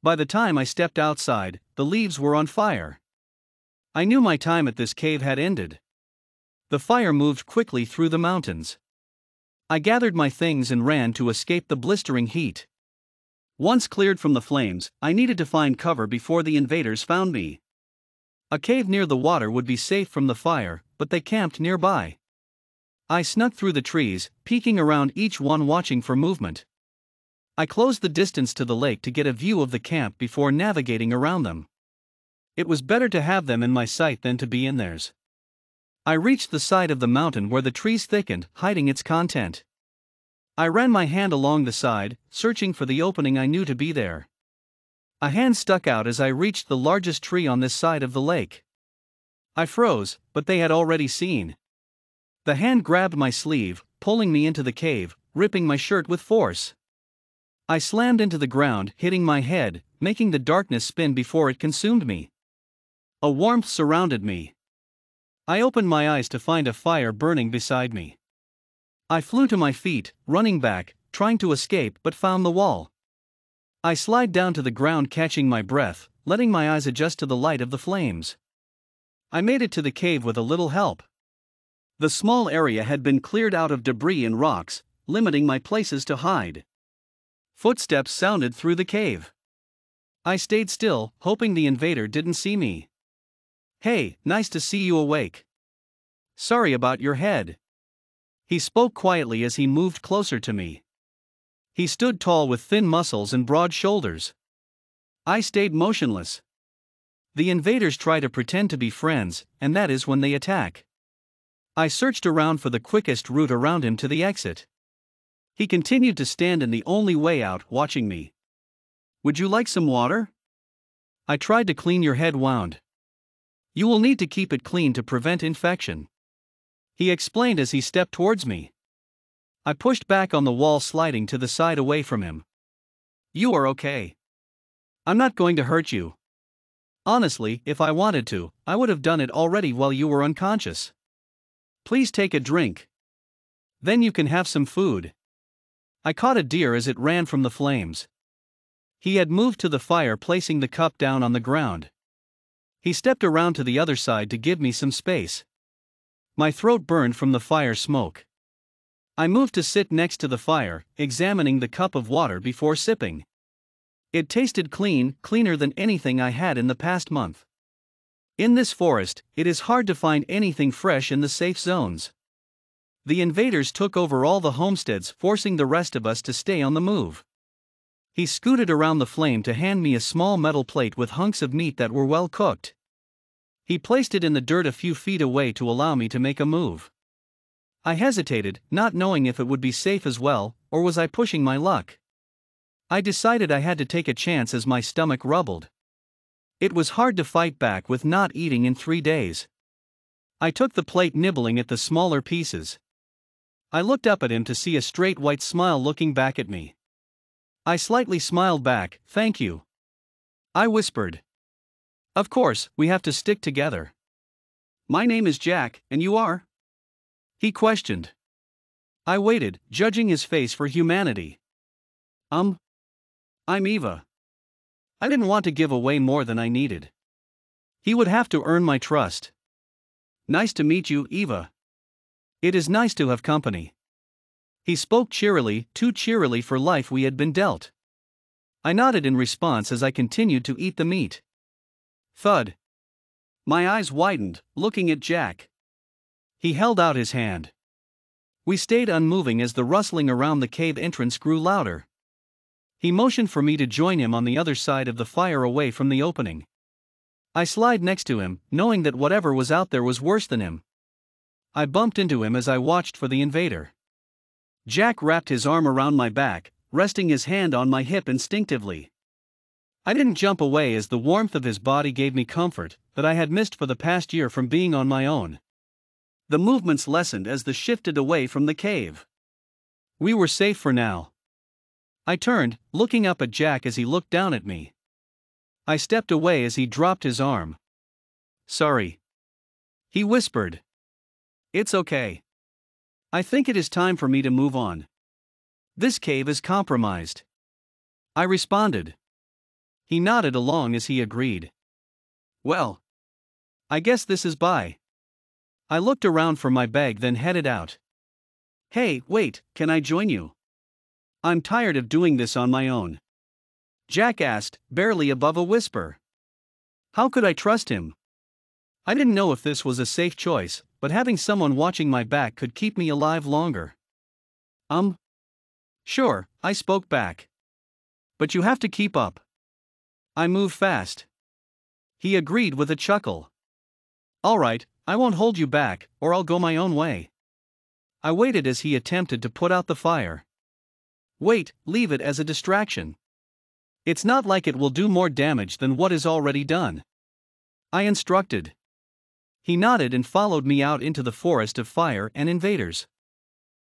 By the time I stepped outside, the leaves were on fire. I knew my time at this cave had ended. The fire moved quickly through the mountains. I gathered my things and ran to escape the blistering heat. Once cleared from the flames, I needed to find cover before the invaders found me. A cave near the water would be safe from the fire, but they camped nearby. I snuck through the trees, peeking around each one watching for movement. I closed the distance to the lake to get a view of the camp before navigating around them. It was better to have them in my sight than to be in theirs. I reached the side of the mountain where the trees thickened, hiding its content. I ran my hand along the side, searching for the opening I knew to be there. A hand stuck out as I reached the largest tree on this side of the lake. I froze, but they had already seen. The hand grabbed my sleeve, pulling me into the cave, ripping my shirt with force. I slammed into the ground, hitting my head, making the darkness spin before it consumed me. A warmth surrounded me. I opened my eyes to find a fire burning beside me. I flew to my feet, running back, trying to escape but found the wall. I slid down to the ground catching my breath, letting my eyes adjust to the light of the flames. I made it to the cave with a little help. The small area had been cleared out of debris and rocks, limiting my places to hide. Footsteps sounded through the cave. I stayed still, hoping the invader didn't see me. "Hey, nice to see you awake. Sorry about your head." He spoke quietly as he moved closer to me. He stood tall with thin muscles and broad shoulders. I stayed motionless. The invaders try to pretend to be friends, and that is when they attack. I searched around for the quickest route around him to the exit. He continued to stand in the only way out, watching me. "Would you like some water?" I tried to clean your head wound. "You will need to keep it clean to prevent infection," he explained as he stepped towards me. I pushed back on the wall, sliding to the side away from him. "You are okay. I'm not going to hurt you. Honestly, if I wanted to, I would have done it already while you were unconscious. Please take a drink. Then you can have some food." I caught a deer as it ran from the flames. He had moved to the fire, placing the cup down on the ground. He stepped around to the other side to give me some space. My throat burned from the fire smoke. I moved to sit next to the fire, examining the cup of water before sipping. It tasted clean, cleaner than anything I had in the past month. In this forest, it is hard to find anything fresh in the safe zones. The invaders took over all the homesteads, forcing the rest of us to stay on the move. He scooted around the flame to hand me a small metal plate with hunks of meat that were well cooked. He placed it in the dirt a few feet away to allow me to make a move. I hesitated, not knowing if it would be safe as well, or was I pushing my luck. I decided I had to take a chance as my stomach rumbled. It was hard to fight back with not eating in 3 days. I took the plate, nibbling at the smaller pieces. I looked up at him to see a straight white smile looking back at me. I slightly smiled back, "Thank you," I whispered. "Of course, we have to stick together." "My name is Jack, and you are?" he questioned. I waited, judging his face for humanity. I'm Eva." I didn't want to give away more than I needed. He would have to earn my trust. "Nice to meet you, Eva. It is nice to have company." He spoke cheerily, too cheerily for life we had been dealt. I nodded in response as I continued to eat the meat. Thud. My eyes widened, looking at Jack. He held out his hand. We stayed unmoving as the rustling around the cave entrance grew louder. He motioned for me to join him on the other side of the fire, away from the opening. I slid next to him, knowing that whatever was out there was worse than him. I bumped into him as I watched for the invader. Jack wrapped his arm around my back, resting his hand on my hip instinctively. I didn't jump away as the warmth of his body gave me comfort that I had missed for the past year from being on my own. The movements lessened as they shifted away from the cave. We were safe for now. I turned, looking up at Jack as he looked down at me. I stepped away as he dropped his arm. "Sorry," he whispered. "It's okay. I think it is time for me to move on. This cave is compromised," I responded. He nodded along as he agreed. Well, I guess this is bye. I looked around for my bag then headed out. Hey, wait, can I join you? I'm tired of doing this on my own. Jack asked, barely above a whisper. How could I trust him? I didn't know if this was a safe choice, but having someone watching my back could keep me alive longer. Sure, I spoke back. But you have to keep up. I move fast. He agreed with a chuckle. All right, I won't hold you back, or I'll go my own way. I waited as he attempted to put out the fire. Wait, leave it as a distraction. It's not like it will do more damage than what is already done. I instructed. He nodded and followed me out into the forest of fire and invaders.